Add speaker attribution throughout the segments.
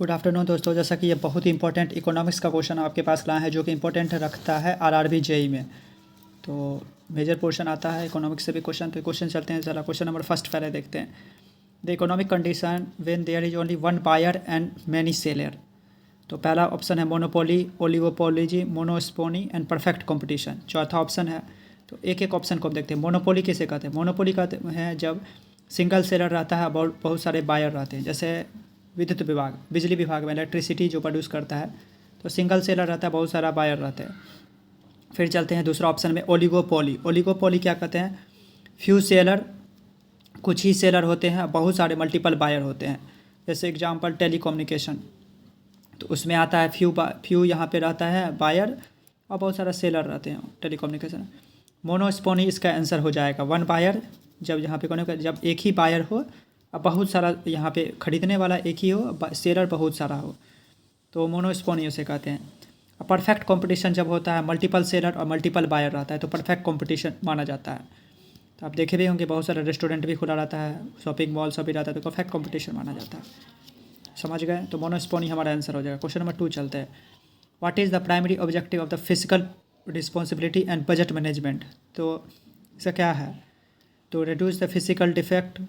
Speaker 1: Good afternoon दोस्तों। जैसा कि ये बहुत ही इंपॉर्टेंट इकोनॉमिक्स का क्वेश्चन आपके पास लाया है, जो कि इंपॉर्टेंट रखता है आरआरबी जेई में। तो मेजर पोर्शन आता है इकोनॉमिक्स से भी क्वेश्चन। तो क्वेश्चन चलते हैं, चला क्वेश्चन नंबर फर्स्ट पहले देखते हैं। The economic condition when there is only one buyer and many seller. तो पहला ऑप्शन है monopoly, oligopoly, monopsony and perfect competition. चौथा ऑप्शन है, तो एक एक ऑप्शन को हम देखते हैं। मोनोपोली किसे कहते हैं? मोनोपोली कहते हैं जब सिंगल सेलर रहता है, बहुत सारे बायर रहते हैं। जैसे विद्युत विभाग, बिजली विभाग में इलेक्ट्रिसिटी जो प्रोड्यूस करता है, तो सिंगल सेलर रहता है, बहुत सारा बायर रहते हैं। फिर चलते हैं दूसरा ऑप्शन में, ओलिगोपोली। ओलिगोपोली क्या कहते हैं? फ्यू सेलर, कुछ ही सेलर होते हैं, बहुत सारे मल्टीपल बायर होते हैं। जैसे एग्जांपल टेलीकम्युनिकेशन, तो उसमें आता है फ्यू यहाँ पे रहता है बायर और बहुत सारा सेलर रहते हैं टेलीकम्युनिकेशन। मोनोस्पोनी इसका आंसर हो जाएगा। वन बायर, जब यहाँ पे जब एक ही बायर हो, अब बहुत सारा यहाँ पे खरीदने वाला एक ही हो, सेलर बहुत सारा हो, तो मोनोस्पोनी उसे कहते हैं। परफेक्ट कंपटीशन जब होता है, मल्टीपल सेलर और मल्टीपल बायर रहता है, तो परफेक्ट कंपटीशन माना जाता है। तो आप देखे भी होंगे बहुत सारे रेस्टोरेंट भी खुला रहता है, शॉपिंग मॉल सभी रहता है, तो परफेक्ट कंपटीशन माना जाता है। समझ गए? तो मोनोस्पोनी हमारा आंसर हो जाएगा। क्वेश्चन नंबर 2 चलते हैं। What is the primary objective of the physical responsibility and budget management? तो इसका क्या है? तो रिड्यूस द फिजिकल डिफेक्ट।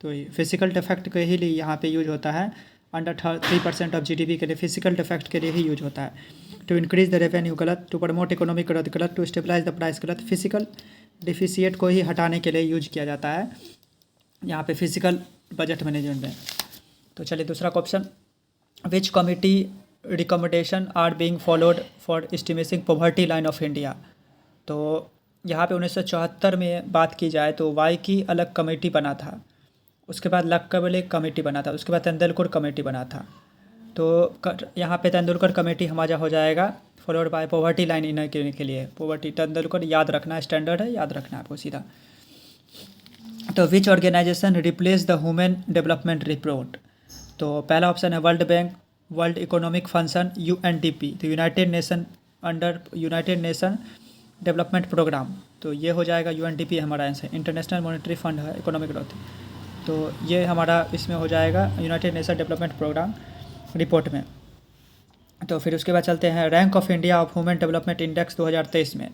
Speaker 1: तो फिजिकल डिफेक्ट के ही लिए यहाँ पे यूज होता है। अंडर 3% ऑफ जीडीपी के लिए फिजिकल डिफेक्ट के लिए ही यूज होता है। टू इंक्रीज द रेवेन्यू गलत, टू प्रमोट इकोनॉमिक ग्रोथ गलत, टू स्टेबलाइज द प्राइस गलत। फिजिकल डिफिशिएट को ही हटाने के लिए यूज किया जाता है यहाँ पे फिजिकल बजट मैनेजमेंट में। तो चलिए दूसरा question, which committee recommendation are being followed for estimating poverty line of India? तो यहाँ पे 1974 में बात की जाए तो वाई की अलग कमेटी बना था, उसके बाद लक्कबले कमेटी बना था, उसके बाद तेंदुलकर कमेटी बना था। तो यहाँ पे तेंदुलकर कमेटी हमारा हो जाएगा, followed by poverty line in के लिए पॉवर्टी तेंदुलकर याद रखना, स्टैंडर्ड है, याद रखना आपको सीधा। तो which organization replace the human development report? तो पहला ऑप्शन है world bank, world economic function, UNDP, तो United Nation, under United Nation development programme. तो ये हो जाएगा यूएनडीपी हमारा आंसर। इंटरनेशनल मॉनेटरी फंड है इकोनॉमिक ग्रोथ, तो ये हमारा इसमें हो जाएगा United Nation development programme report में। तो फिर उसके बाद चलते हैं rank of India of human development index 2023 में।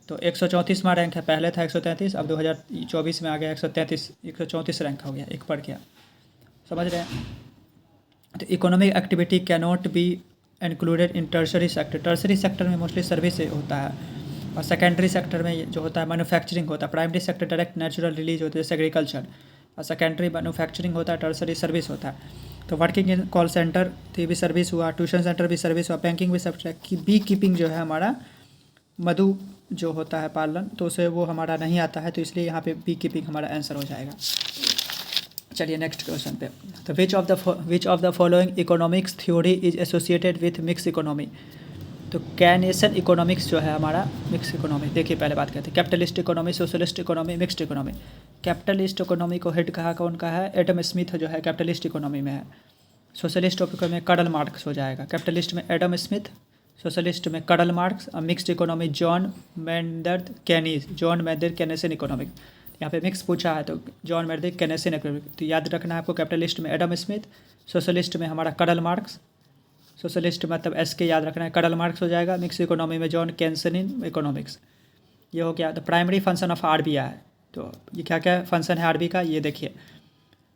Speaker 1: तो 134वां रैंक है, पहले था 133, अब 2024 में आ गया 134 रैंक हो गया, एक बढ़ गया। समझ रहे हैं? तो economic activity can not be included in tertiary sector. Tertiary sector में मोस्टली सर्विस होता है, और सेकेंडरी सेक्टर में जो होता है मैन्युफैक्चरिंग होता है। Primary sector direct natural release होती है जैसे एग्रीकल्चर, और सेकेंडरी मैन्युफैक्चरिंग होता है, टर्सरी सर्विस होता है। तो वर्किंग इन कॉल सेंटर तो ये भी सर्विस हुआ, ट्यूशन सेंटर भी सर्विस हुआ, बैंकिंग भी सर्विस है। बी कीपिंग जो है हमारा मधु जो होता है पालन, तो उसे वो हमारा नहीं आता है, तो इसलिए यहाँ पे बी कीपिंग हमारा आंसर हो जाएगा। चलिए नेक्स्ट क्वेश्चन पे। तो विच of the following economics theory is associated with mix economy? तो कैनेसन इकोनॉमिक्स जो है हमारा मिक्स इकोनॉमी। देखिए पहले बात करते हैं, capitalist economy, socialist economy, mixed economy. Capitalist economy को हेड कहा कौन का है? एडम स्मिथ जो है कैपिटलिस्ट इकोनॉमी में है। सोशलिस्ट इकोनॉमी में कार्ल मार्क्स हो जाएगा। कैपिटलिस्ट में एडम स्मिथ, सोशलिस्ट में कार्ल मार्क्स, और mixed economy John Maynard Keynes, John Maynard Keynesian economic. यहाँ पे मिक्स पूछा है तो जॉन मैंडर्ड केनेसन इकोनॉमिक, तो याद रखना है आपको। कैपिटलिस्ट में एडम स्मिथ, सोशलिस्ट में हमारा कार्ल मार्क्स, सोशलिस्ट मतलब एस के याद रखना है, कार्ल मार्क्स हो जाएगा। मिक्स इकोनॉमी में जॉन केनेसन इकोनॉमिक्स। ये हो गया। The primary function of RBI, तो ये क्या क्या फंक्शन है आरबी का, ये देखिए।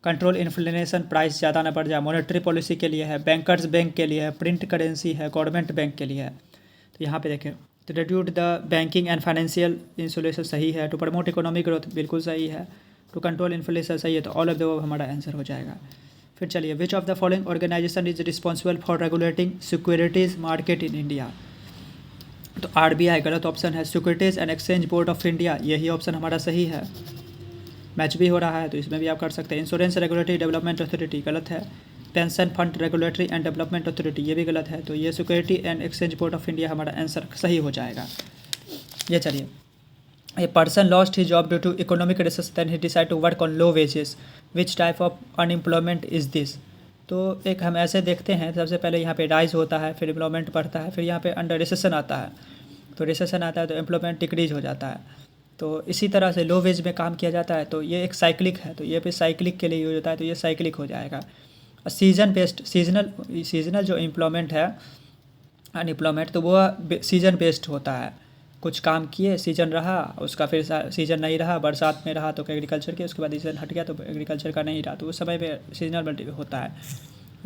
Speaker 1: कंट्रोल इन्फ्लेशन, प्राइस ज़्यादा ना बढ़ जाए, मॉनेटरी पॉलिसी के लिए है, बैंकर्स बैंक के लिए है, प्रिंट करेंसी है, गवर्नमेंट बैंक के लिए है। तो यहाँ पे देखें, तो reduce the banking and financial insulation सही है। टू प्रमोट इकोनॉमिक ग्रोथ बिल्कुल सही है। टू कंट्रोल इन्फ्लेशन सही है, तो ऑल ऑफ द हमारा आंसर हो जाएगा। फिर चलिए, which of the following organisation is responsible for regulating securities market in India? तो आरबीआई गलत ऑप्शन है। Securities and exchange board of India, यही ऑप्शन हमारा सही है। मैच भी हो रहा है तो इसमें भी आप कर सकते हैं। इंश्योरेंस रेगुलेटरी डेवलपमेंट अथॉरिटी गलत है। Pension fund regulatory and development authority, ये भी गलत है। तो ये security and exchange board of India हमारा आंसर सही हो जाएगा। ये चलिए, a person lost his job due to economic recess then he decide to work on low wages, which type of unemployment is this? तो एक हम ऐसे देखते हैं, सबसे पहले यहाँ पे राइज होता है, फिर एम्प्लॉयमेंट बढ़ता है, फिर यहाँ पे अंडर रिसेशन आता है। तो रिसेशन आता है तो एम्प्लॉयमेंट डिक्रीज हो जाता है। तो इसी तरह से लो वेज में काम किया जाता है, तो ये एक साइक्लिक है, तो ये पे साइक्लिक के लिए यूज होता है, तो ये साइक्लिक हो जाएगा। सीजन बेस्ड सीजनल जो एम्प्लॉयमेंट है अनएम्प्लॉयमेंट, तो वो सीजन बेस्ड होता है। कुछ काम किए, सीजन रहा, उसका फिर सीजन नहीं रहा, बरसात में रहा तो एग्रीकल्चर के, उसके बाद सीजन हट गया तो एग्रीकल्चर का नहीं रहा, तो उस समय में सीजनल होता है।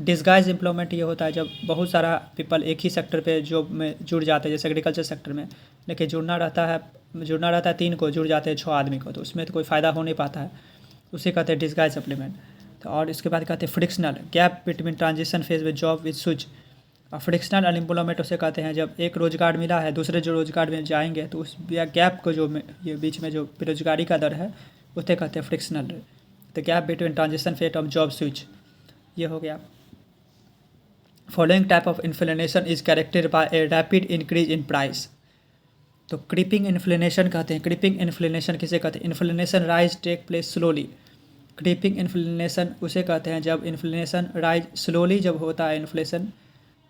Speaker 1: डिस्गाइज एम्प्लॉयमेंट ये होता है जब बहुत सारा पीपल एक ही सेक्टर पे जॉब में जुड़ जाते हैं, जैसे एग्रीकल्चर सेक्टर में, लेकिन जुड़ना रहता है 3 को, जुड़ जाते हैं 6 आदमी को, तो उसमें तो कोई फ़ायदा हो नहीं पाता है, उसे कहते हैं डिस्गाइज सप्लीमेंट। तो और इसके बाद कहते हैं frictional gap between transition phase with job with switch. और फ्रिक्शनल अनएम्प्लॉयमेंट उसे कहते हैं जब एक रोज़गार मिला है, दूसरे जो रोज़गार में जाएंगे तो उस गैप को जो ये बीच में जो बेरोजगारी का दर है उसे कहते हैं frictional. The gap between transition phase of job switch, ये हो गया। Following type of inflation is characterised by a rapid increase in price. तो क्रीपिंग इन्फ्लेशन कहते हैं। क्रीपिंग इन्फ्लेशन किसे कहते हैं? Inflation rise take place slowly. Creeping inflation उसे कहते हैं जब इन्फ्लेशन राइज स्लोली जब होता है इन्फ्लेशन,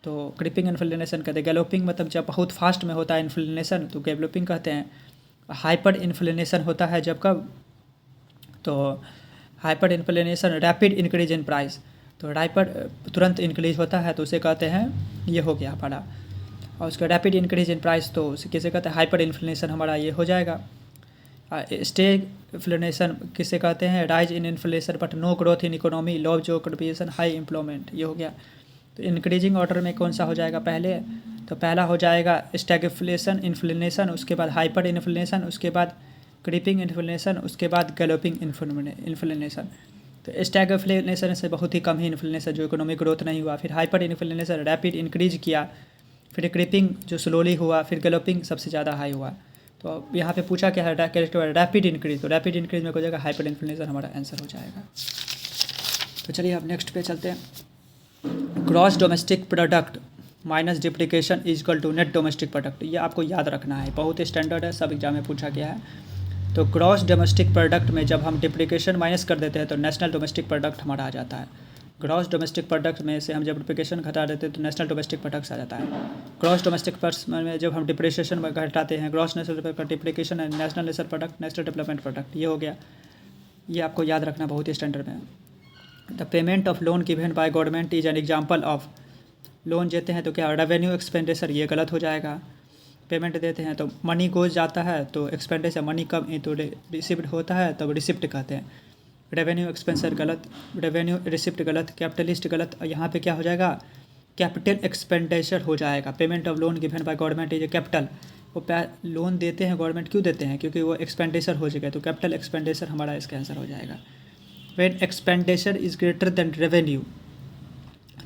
Speaker 1: तो क्रीपिंग इन्फ्लेशन कहते हैं। गैलोपिंग मतलब जब बहुत फास्ट में होता है इन्फ्लेशन तो गैलोपिंग कहते हैं। हाइपर इन्फ्लेशन होता है जब कब? तो hyper inflation rapid increase in price, तो राइपर तुरंत इंक्रीज होता है तो उसे कहते हैं, ये हो गया हमारा। और उसका रैपिड इंक्रीज इन प्राइस तो उसे किसे कहते हैं? हाइपर इन्फ्लेशन हमारा ये हो जाएगा। स्टेगफ्लेशन किसे कहते हैं? Rise in inflation but no growth in economy, low job creation, high employment, ये हो गया। तो इंक्रीजिंग ऑर्डर में कौन सा हो जाएगा पहले? तो पहला हो जाएगा स्टैगफ्लेशन इन्फ्लेशन, उसके बाद हाइपर इन्फ्लेशन, उसके बाद क्रीपिंग इन्फ्लेशन, उसके बाद गैलोपिंग इन्फ्लेशन। तो स्टैगफ्लेशन से बहुत ही कम ही इन्फ्लेशन जो इकोनॉमिक ग्रोथ नहीं हुआ, फिर हाइपर इन्फ्लेशन रैपिड इंक्रीज किया, फिर क्रीपिंग जो स्लोली हुआ, फिर गैलोपिंग सबसे ज़्यादा हाई हुआ। तो अब यहाँ पे पूछा क्या है? कैरेक्टर रैपिड इंक्रीज, तो रैपिड इंक्रीज में हो जाएगा हाइपर इन्फ्लेशन हमारा आंसर हो जाएगा। तो चलिए अब नेक्स्ट पे चलते हैं। Gross domestic product minus depreciation is equal to net domestic product, ये आपको याद रखना है, बहुत ही स्टैंडर्ड है, सब एग्जाम में पूछा गया है। तो ग्रॉस डोमेस्टिक प्रोडक्ट में जब हम डिप्रिकेशन माइनस कर देते हैं तो नेशनल डोमेस्टिक प्रोडक्ट हमारा आ जाता है। ग्रॉस डोमेस्टिक प्रोडक्ट में से हम जब डिप्रिकेशन घटा देते हैं तो नेशनल डोमेस्टिक प्रोडक्ट आ जाता है। ग्रॉस डोमेस्टिक प्रोडक्ट में जब हम डिप्रिसिएशन घटाते हैं, ग्रॉस नेशनल डिप्रिकेशन है, national national product, national development product, ये हो गया। ये आपको याद रखना बहुत ही स्टैंडर्ड में। The payment of loan given by government is an example of, loan देते हैं तो क्या? रेवेन्यू एक्सपेंडिचर, ये गलत हो जाएगा। पेमेंट देते हैं तो मनी गोज जाता है तो एक्सपेंडिचर, मनी कम तो रिसिप्ट होता है तब रिसिप्ट कहते हैं। रेवेन्यू एक्सपेंसर गलत, रेवेन्यू रिसिप्ट गलत, कैपिटलिस्ट गलत, यहाँ पे क्या हो जाएगा? कैपिटल एक्सपेंडिचर हो जाएगा। Payment of loan given by government is capital, वो लोन देते हैं गवर्नमेंट, क्यों देते हैं? क्योंकि वो एक्सपेंडिचर हो जाएगा, तो कैपिटल एक्सपेंडिचर हमारा इसका आंसर हो जाएगा। When expenditure is greater than revenue,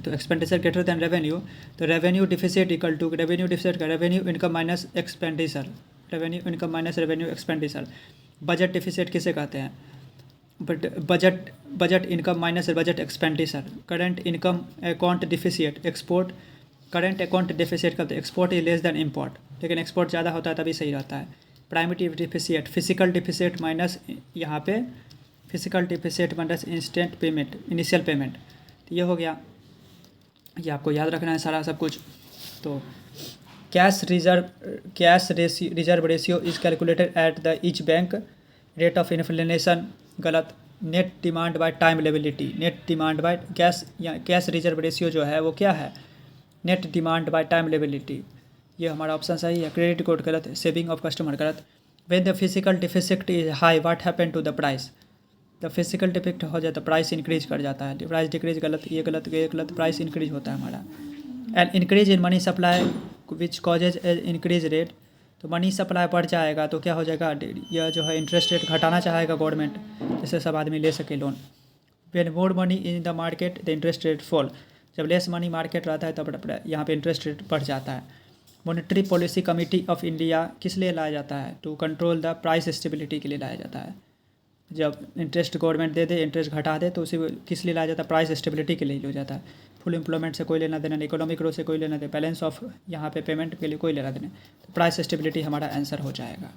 Speaker 1: तो एक्सपेंडिचर ग्रेटर देन रेवेन्यू, तो revenue deficit equal to revenue deficit का revenue income minus expenditure, revenue income minus revenue expenditure. Budget deficit किसे कहते हैं? But budget income minus budget expenditure. Current income account deficit, export current account deficit करते हैं, export is less than import, लेकिन export ज़्यादा होता है तभी सही रहता है। Primary deficit, physical deficit minus, यहाँ पे physical deficit minus instant payment, initial payment, तो ये हो गया। ये आपको याद रखना है सारा सब कुछ। तो cash reserve ratio is calculated at the each bank rate of inflation, गलत। Net demand by time availability, net demand by cash reserve ratio जो है वो क्या है? Net demand by time availability, ये हमारा ऑप्शन सही है। क्रेडिट कोड गलत, सेविंग ऑफ कस्टमर गलत। When the fiscal deficit is high what happen to the price, the fiscal defect हो जाता है प्राइस इंक्रीज कर जाता है, प्राइस डिक्रीज गलत, ये गलत, ये गलत, प्राइस इंक्रीज होता है हमारा। And increase in money supply which causes increase rate, तो मनी सप्लाई बढ़ जाएगा तो क्या हो जाएगा? यह जो है इंटरेस्ट रेट घटाना चाहेगा गवर्नमेंट, जिससे सब आदमी ले सके loan. When more money in the market the interest rate fall, जब लेस मनी मार्केट रहता है तब यहाँ पे इंटरेस्ट रेट बढ़ जाता है। Monetary policy committee of India किस लिए लाया जाता है? To control the price stability के लिए लाया जाता है। जब इंटरेस्ट गवर्नमेंट दे दे, इंटरेस्ट घटा दे, तो उसे किस लिए लाया जाता है? प्राइस स्टेबिलिटी के लिए हो जाता है। फुल एम्प्लॉयमेंट से कोई लेना देना नहीं, इकोनॉमिक ग्रोथ से कोई लेना देना, बैलेंस ऑफ यहाँ पे पेमेंट के लिए कोई लेना देना, तो प्राइस स्टेबिलिटी हमारा आंसर हो जाएगा।